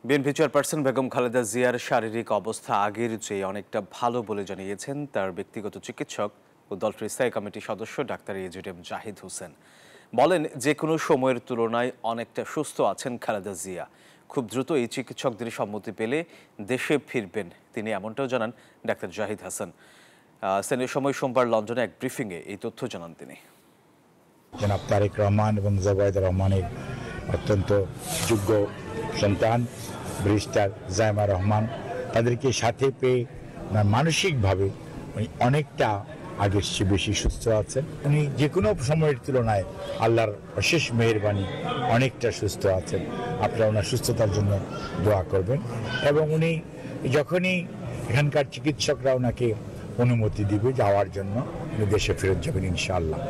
BNP chairperson Begum Khaleda জিয়ার শারীরিক অবস্থা আগের চেয়ে অনেকটা ভালো বলে জানিয়েছেন তার ব্যক্তিগত চিকিৎসক ও দলটির স্থায়ী কমিটির সদস্য ডাক্তার এজেডএম জাহিদ হোসেন। বলেন, যে কোনো সময়ের তুলনায় অনেকটা সুস্থ আছেন খালেদা জিয়া। খুব দ্রুত এই চিকিৎসকদের সম্মতি পেলে দেশে ফিরবেন তিনি, এমনটাও জানান ডাক্তার জাহিদ হাসান। স্থানীয় সময় সোমবার লন্ডনে এক ব্রিফিংয়ে এই তথ্য জানান তিনি। জনাব তারেক রহমান এবং জুবাইর রহমানের অত্যন্ত যোগ্য সন্তান ব্যারিস্টার জাইমা রহমান, তাদেরকে সাথে পেয়ে মানসিকভাবে উনি অনেকটা আগের চেয়ে বেশি সুস্থ আছেন। উনি যে কোনো সময়ের তুলনায় আল্লাহর অশেষ মেহেরবানি অনেকটা সুস্থ আছেন। আপনারা ওনার সুস্থতার জন্য দোয়া করবেন এবং উনি যখনই এখানকার চিকিৎসকরা ওনাকে অনুমতি দিবে যাওয়ার জন্য উনি দেশে ফেরত যাবেন ইনশাআল্লাহ।